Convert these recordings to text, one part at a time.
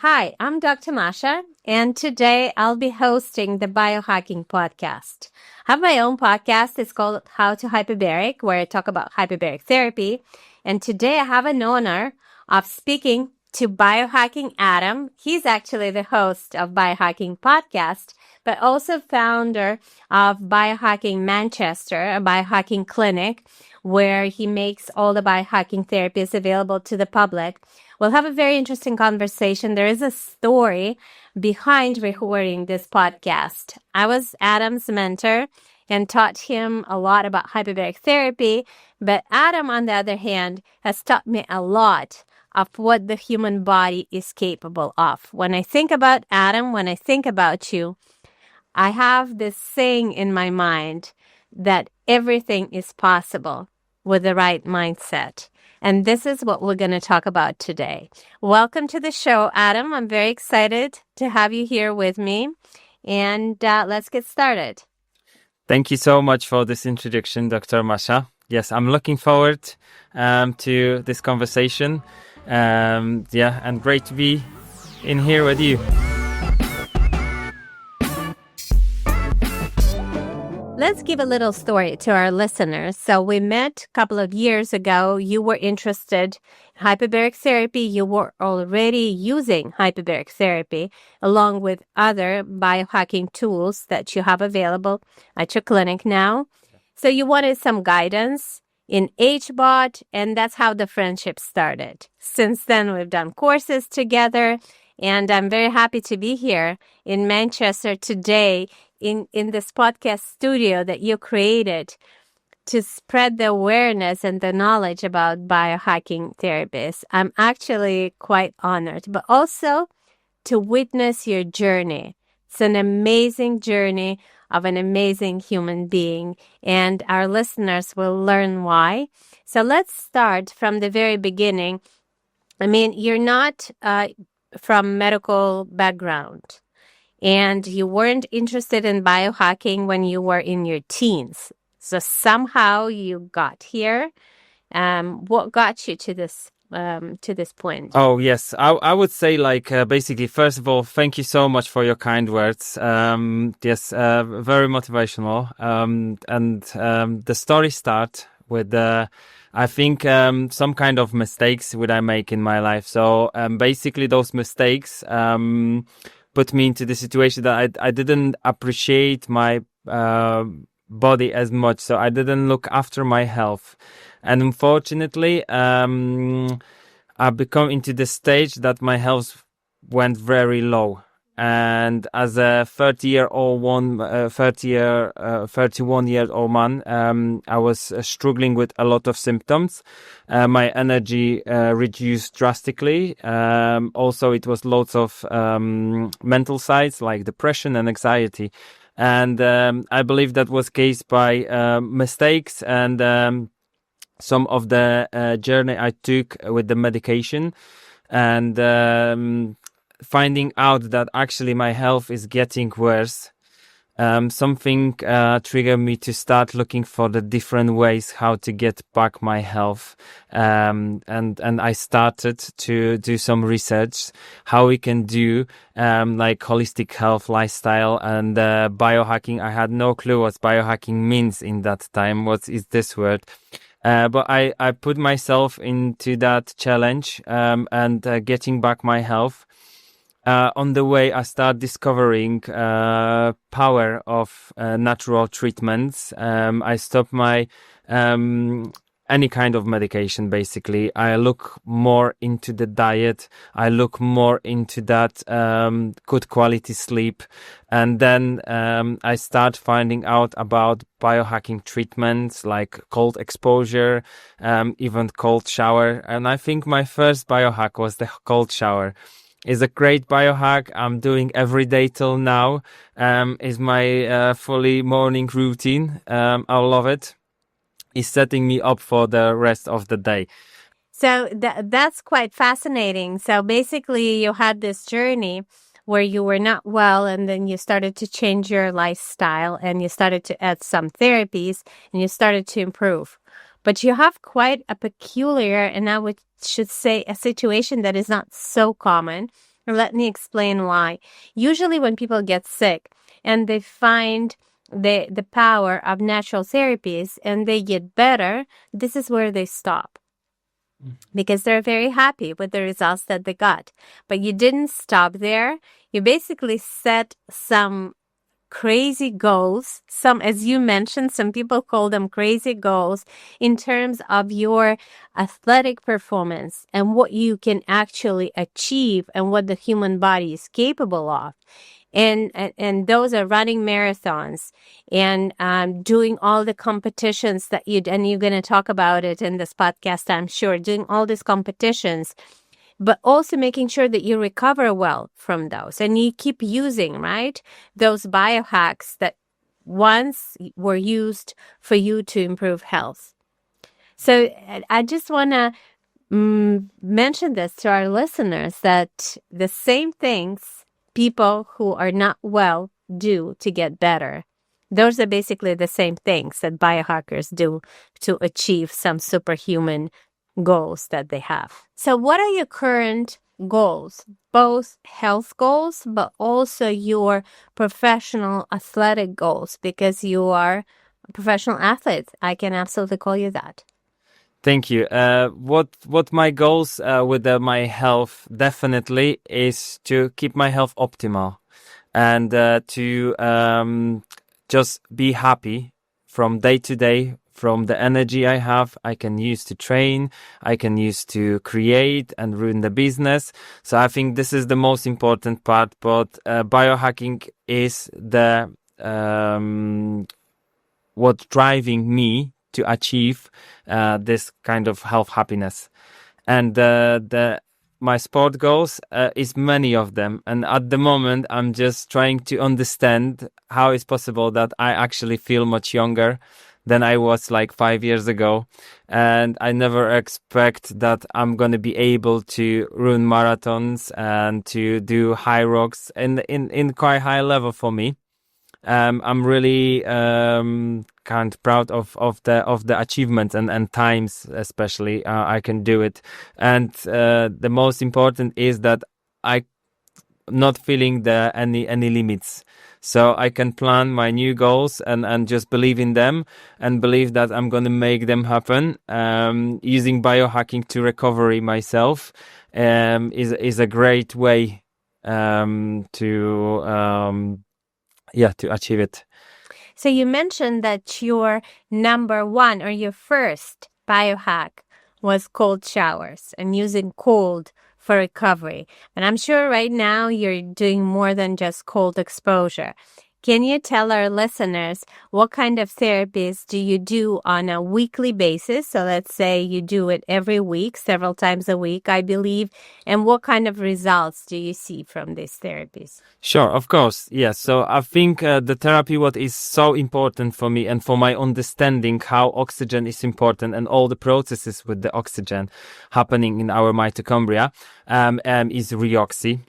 Hi, I'm Dr. Masha, and today I'll be hosting the Biohacking podcast. I have my own podcast. It's called To Hyperbaric, where I talk about hyperbaric therapy. And today I have an honor of speaking to Biohacking Adam. He's actually the host of Biohacking podcast, but also founder of Biohacking Manchester, a biohacking clinic where he makes all the biohacking therapies available to the public. We'll have a very interesting conversation. There is a story behind recording this podcast. I was Adam's mentor and taught him a lot about hyperbaric therapy, but Adam, on the other hand, has taught me a lot of what the human body is capable of. When I think about Adam, when I think about you, I have this saying in my mind that everything is possible with the right mindset. And this is what we're going to talk about today. Welcome to the show, Adam. I'm very excited to have you here with me. And let's get started. Thank you so much for this introduction, Dr. Masha. Yes, I'm looking forward to this conversation. And great to be in here with you. Let's give a little story to our listeners. So we met a couple of years ago. You were interested in hyperbaric therapy. You were already using hyperbaric therapy along with other biohacking tools that you have available at your clinic now. So you wanted some guidance in HBOT, and that's how the friendship started. Since then, we've done courses together, and I'm very happy to be here in Manchester today in this podcast studio that you created to spread the awareness and the knowledge about biohacking therapies. I'm actually quite honored, but also to witness your journey. It's an amazing journey of an amazing human being, and our listeners will learn why. So let's start from the very beginning. I mean, you're not from medical background, and you weren't interested in biohacking when you were in your teens. So somehow you got here. What got you to this point? Oh, yes. I would say basically, first of all, thank you so much for your kind words. Very motivational. The story starts with, I think, some kind of mistakes would I make in my life. So basically those mistakes put me into the situation that I didn't appreciate my body as much. So I didn't look after my health. And unfortunately, I've become into the stage that my health went very low. And as a 31-year-old man, I was struggling with a lot of symptoms. My energy reduced drastically. Also, it was lots of mental sides like depression and anxiety. And I believe that was caused by mistakes and some of the journey I took with the medication. And finding out that actually my health is getting worse, something triggered me to start looking for the different ways how to get back my health. And I started to do some research how we can do like holistic health lifestyle and biohacking. I had no clue what biohacking means in that time. What is this word? But I put myself into that challenge and getting back my health. On the way, I start discovering power of natural treatments. I stop my any kind of medication, basically. I look more into the diet. I look more into that good quality sleep. And then I start finding out about biohacking treatments like cold exposure, even cold shower. And I think my first biohack was the cold shower. Is a great biohack I'm doing every day till now. Is my fully morning routine. I love it. It's setting me up for the rest of the day. So that's quite fascinating. So basically you had this journey where you were not well, and then you started to change your lifestyle and you started to add some therapies and you started to improve. But you have quite a peculiar, and I should say a situation that is not so common, Let me explain why. Usually when people get sick and they find the power of natural therapies and they get better, this is where they stop because they're very happy with the results that they got. But you didn't stop there. You basically set some crazy goals. Some, as you mentioned, some people call them crazy goals in terms of your athletic performance and what you can actually achieve and what the human body is capable of. And those are running marathons and doing all the competitions that and you're going to talk about it in this podcast, I'm sure, doing all these competitions, but also making sure that you recover well from those and you keep using, right, those biohacks that once were used for you to improve health. So I just want to mention this to our listeners that the same things people who are not well do to get better. Those are basically the same things that biohackers do to achieve some superhuman goals that they have. So what are your current goals? Both health goals, but also your professional athletic goals, because you are a professional athlete. I can absolutely call you that. Thank you. What my goals with my health definitely is to keep my health optimal and to just be happy from day to day. From the energy I have, I can use to train, I can use to create and run the business. So I think this is the most important part. But biohacking is the what's driving me to achieve this kind of health happiness. And my sport goals is many of them. And at the moment, I'm just trying to understand how it's possible that I actually feel much younger than I was like 5 years ago. And I never expect that I'm going to be able to run marathons and to do high rocks in quite high level for me. I'm really kind of proud of the achievements and times, especially I can do it. And the most important is that I not feeling any limits. So I can plan my new goals and just believe in them and believe that I'm going to make them happen. Using biohacking to recovery myself is a great way to achieve it. So you mentioned that your number one or your first biohack was cold showers and using cold for recovery. And I'm sure right now you're doing more than just cold exposure. Can you tell our listeners what kind of therapies do you do on a weekly basis? So let's say you do it every week, several times a week, I believe. And what kind of results do you see from these therapies? Sure, of course. Yes. So I think the therapy, what is so important for me and for my understanding how oxygen is important and all the processes with the oxygen happening in our mitochondria is reoxy.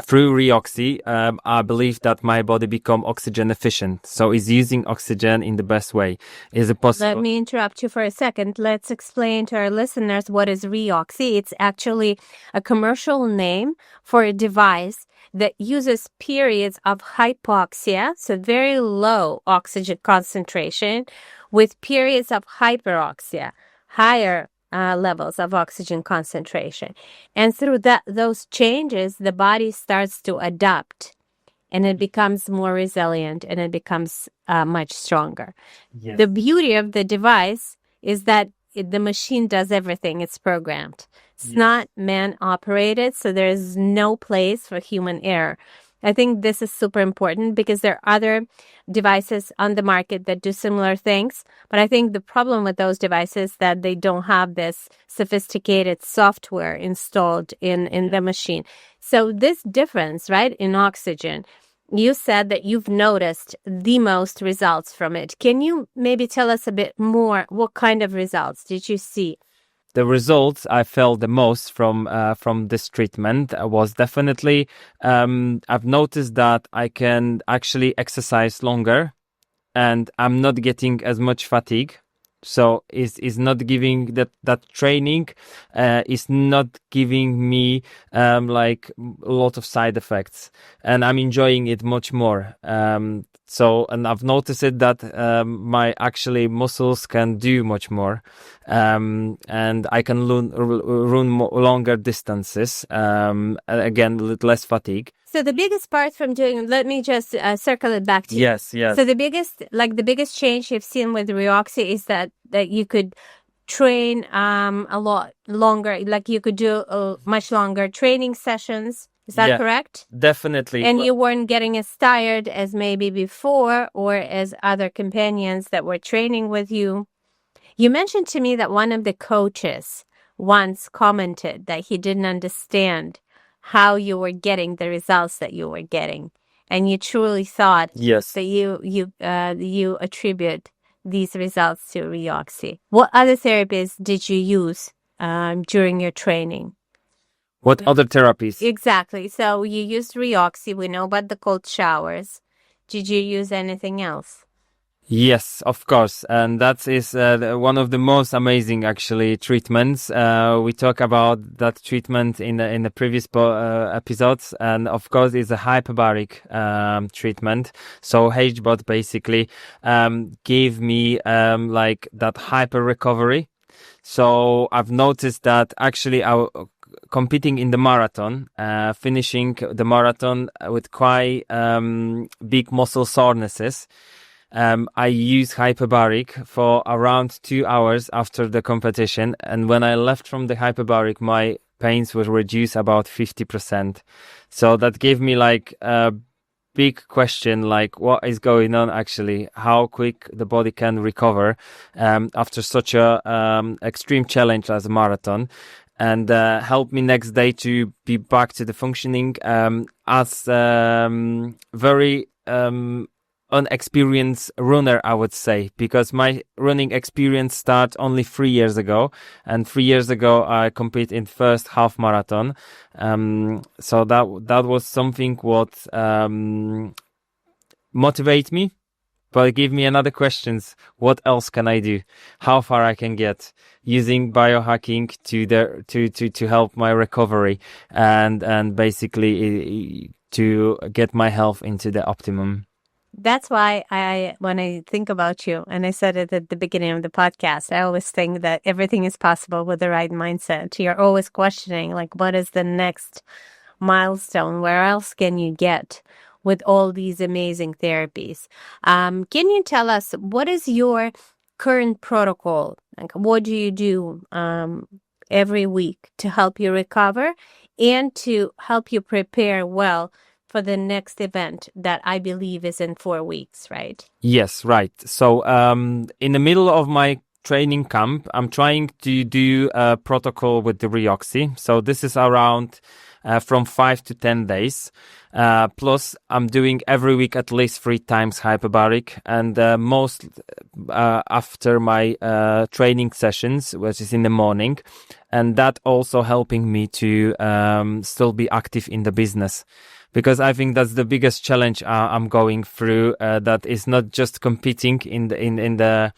Through reoxy, I believe that my body become oxygen efficient. So it's using oxygen in the best way. Is it possible? Let me interrupt you for a second. Let's explain to our listeners what is reoxy. It's actually a commercial name for a device that uses periods of hypoxia, so very low oxygen concentration, with periods of hyperoxia, higher levels of oxygen concentration. And through those changes, the body starts to adapt and it becomes more resilient and it becomes much stronger. Yes. The beauty of the device is that the machine does everything. It's programmed. It's not man operated, so there's no place for human error. I think this is super important because there are other devices on the market that do similar things. But I think the problem with those devices is that they don't have this sophisticated software installed in the machine. So this difference, right, in oxygen, you said that you've noticed the most results from it. Can you maybe tell us a bit more? What kind of results did you see? The results I felt the most from this treatment was definitely I've noticed that I can actually exercise longer and I'm not getting as much fatigue. So is not giving that training, is not giving me like a lot of side effects, and I'm enjoying it much more. So, and I've noticed it that my actually muscles can do much more, and I can run longer distances. Again, with less fatigue. So the biggest part from doing, let me just circle it back to you. Yes. So the biggest change you've seen with Ryoxy is that you could train a lot longer, like you could do much longer training sessions. Is that correct? Definitely. And you weren't getting as tired as maybe before or as other companions that were training with you. You mentioned to me that one of the coaches once commented that he didn't understand how you were getting the results that you were getting, and you truly thought that you attribute these results to Ryoxy. What other therapies did you use during your training? What other therapies? Exactly. So you used Ryoxy. We know about the cold showers. Did you use anything else? Yes, of course. And that is one of the most amazing, actually, treatments. We talk about that treatment in the previous episodes. And of course, it's a hyperbaric treatment. So HBOT basically gave me like that hyper recovery. So I've noticed that actually competing in the marathon, finishing the marathon with quite big muscle sorenesses. I use Hyperbaric for around 2 hours after the competition. And when I left from the Hyperbaric, my pains were reduced about 50%. So that gave me like a big question, like what is going on actually, how quick the body can recover after such a extreme challenge as a marathon. And help me next day to be back to the functioning as very unexperienced runner, I would say, because my running experience started only 3 years ago, and 3 years ago I competed in first half marathon. So that was something what motivate me, but give me another questions. What else can I do? How far I can get using biohacking to help my recovery and basically to get my health into the optimum. That's why when I think about you, and I said it at the beginning of the podcast, I always think that everything is possible with the right mindset. You're always questioning, like, what is the next milestone? Where else can you get with all these amazing therapies? Can you tell us what is your current protocol? Like, what do you do every week to help you recover and to help you prepare well for the next event that I believe is in 4 weeks, right? Yes, right. So in the middle of my training camp, I'm trying to do a protocol with the Ryoxy. So this is around from 5 to 10 days. Plus, I'm doing every week at least 3 times Hyperbaric, and most after my training sessions, which is in the morning. And that also helping me to still be active in the business. Because I think that's the biggest challenge I'm going through. That is not just competing in the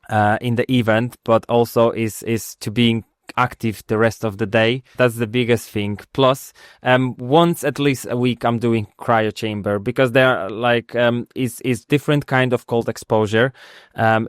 event, but also is to being active the rest of the day. That's the biggest thing. Plus, once at least a week, I'm doing cryo chamber because they're like is different kind of cold exposure.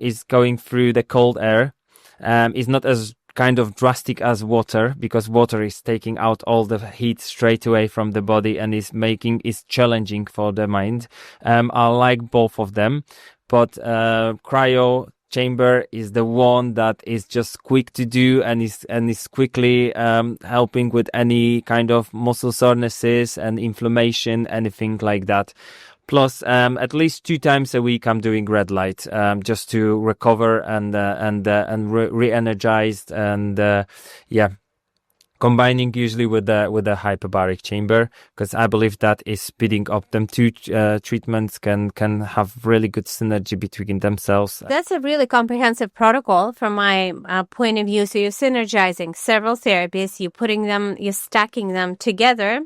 Is going through the cold air. Is not as kind of drastic as water, because water is taking out all the heat straight away from the body and is challenging for the mind. I like both of them, but cryo chamber is the one that is just quick to do and is quickly helping with any kind of muscle sorenesses and inflammation, anything like that. Plus, at least 2 times a week, I'm doing red light, just to recover and re-energized and combining usually with the hyperbaric chamber, because I believe that is speeding up them. 2 treatments can have really good synergy between themselves. That's a really comprehensive protocol from my point of view. So you're synergizing several therapies, you're stacking them together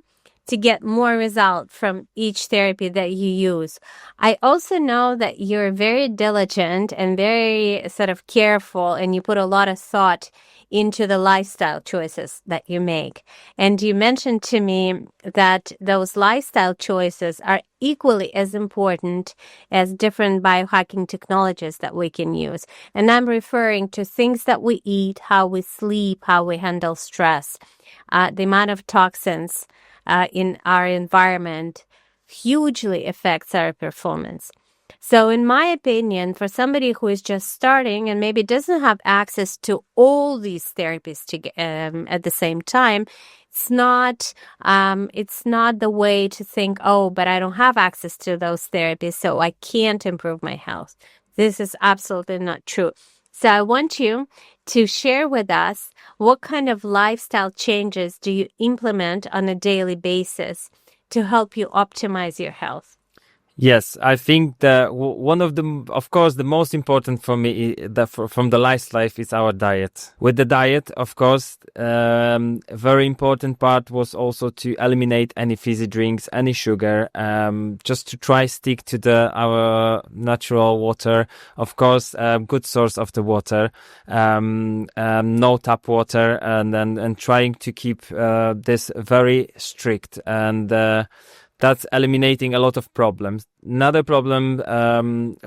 to get more result from each therapy that you use. I also know that you're very diligent and very sort of careful, and you put a lot of thought into the lifestyle choices that you make. And you mentioned to me that those lifestyle choices are equally as important as different biohacking technologies that we can use. And I'm referring to things that we eat, how we sleep, how we handle stress, the amount of toxins in our environment hugely affects our performance. So in my opinion, for somebody who is just starting and maybe doesn't have access to all these therapies at the same time, it's not the way to think, oh, but I don't have access to those therapies, so I can't improve my health. This is absolutely not true. So I want you to share with us what kind of lifestyle changes do you implement on a daily basis to help you optimize your health? Yes, I think one of of course, the most important for me from the lifestyle is our diet. With the diet, of course, very important part was also to eliminate any fizzy drinks, any sugar, just to try stick to our natural water. Of course, good source of the water, no tap water, and trying to keep this very strict and. That's eliminating a lot of problems. Another problem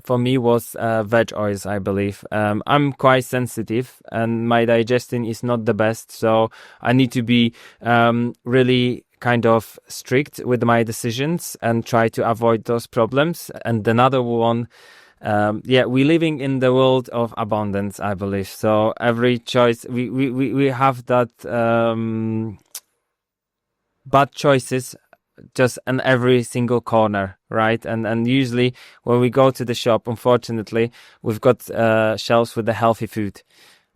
for me was veg oils, I believe. I'm quite sensitive and my digestion is not the best. So I need to be really kind of strict with my decisions and try to avoid those problems. And another one, we're living in the world of abundance, I believe. So every choice, we have that bad choices just in every single corner, right? And usually when we go to the shop, unfortunately, we've got shelves with the healthy food.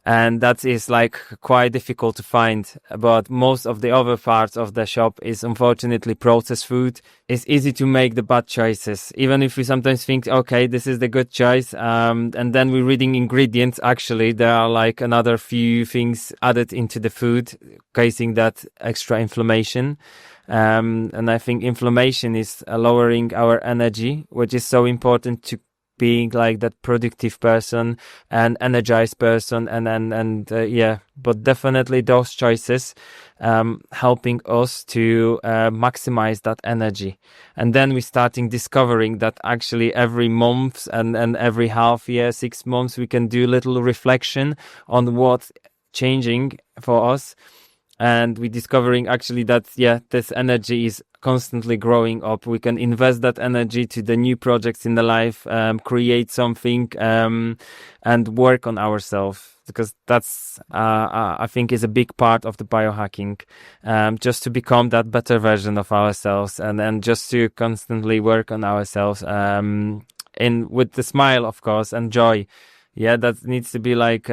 And that is like quite difficult to find. But most of the other parts of the shop is unfortunately processed food. It's easy to make the bad choices. Even if we sometimes think, okay, this is the good choice. And then we're reading ingredients. Actually, there are like another few things added into the food, causing that extra inflammation. And I think inflammation is lowering our energy, which is so important to being like that productive person and energized person. But definitely those choices, helping us to maximize that energy. And then we're starting discovering that actually every month and every half year, 6 months, we can do little reflection on what's changing for us. And we're discovering actually that, this energy is constantly growing up. We can invest that energy to the new projects in the life, create something, and work on ourselves. Because that's, I think, is a big part of the biohacking, just to become that better version of ourselves and just to constantly work on ourselves, with the smile, of course, and joy. Yeah, that needs to be like,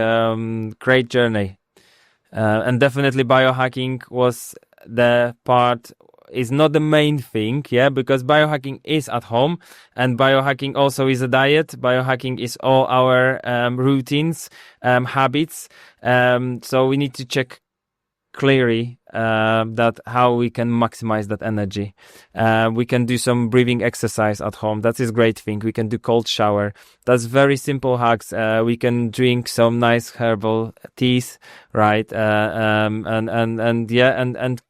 great journey. And definitely biohacking was the part, is not the main thing, because biohacking is at home and biohacking also is a diet. Biohacking is all our routines, habits. So we need to check clearly that how we can maximize that energy. We can do some breathing exercise at home. That is great thing. We can do cold shower. That's very simple hacks. We can drink some nice herbal teas, right? And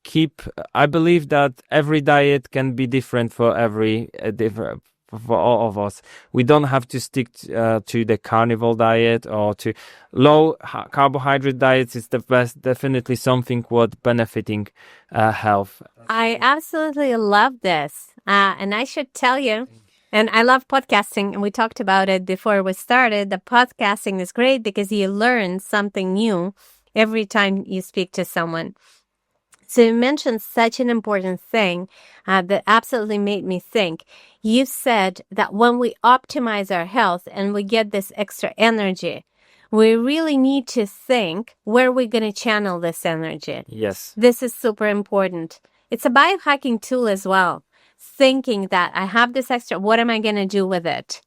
keep. I believe that every diet can be different for every different. For all of us, we don't have to stick to the carnivore diet or to low carbohydrate diets. Is the best, definitely something what benefiting health. I absolutely love this. And I should tell you, and I love podcasting, and we talked about it before we started. The podcasting is great because you learn something new every time you speak to someone. So you mentioned such an important thing that absolutely made me think. You said that when we optimize our health and we get this extra energy, we really need to think where we're going to channel this energy. Yes. This is super important. It's a biohacking tool as well. Thinking that I have this extra, what am I going to do with it?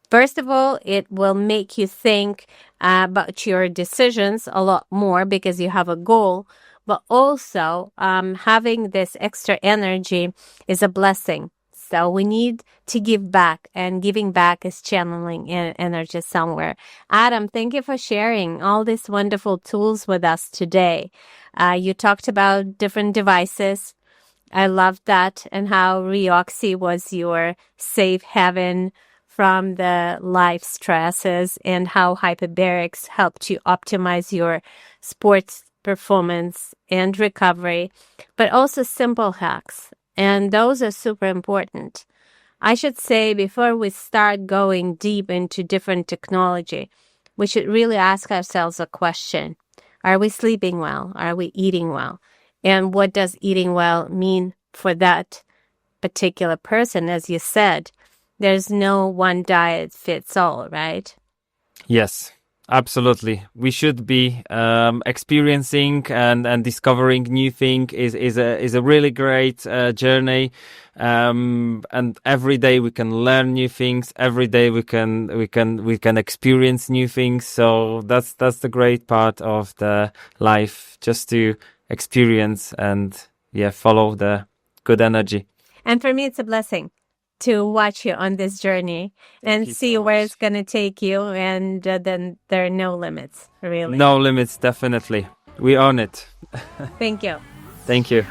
First of all, it will make you think about your decisions a lot more because you have a goal. but also having this extra energy is a blessing. So we need to give back, and giving back is channeling energy somewhere. Adam, thank you for sharing all these wonderful tools with us today. You talked about different devices. I loved that, and how Reoxy was your safe haven from the life stresses, and how hyperbarics helped you optimize your sports performance and recovery, but also simple hacks. And those are super important. I should say, before we start going deep into different technology, we should really ask ourselves a question. Are we sleeping well? Are we eating well? And what does eating well mean for that particular person? As you said, there's no one diet fits all, right? Yes, absolutely. We should be experiencing and discovering new thing is a really great journey. And every day we can learn new things. Every day we can experience new things. So that's the great part of the life, just to experience and follow the good energy. And for me, it's a blessing to watch you on this journey and see where it's going to take you. And then there are no limits, really. No limits, definitely. We own it. Thank you. Thank you.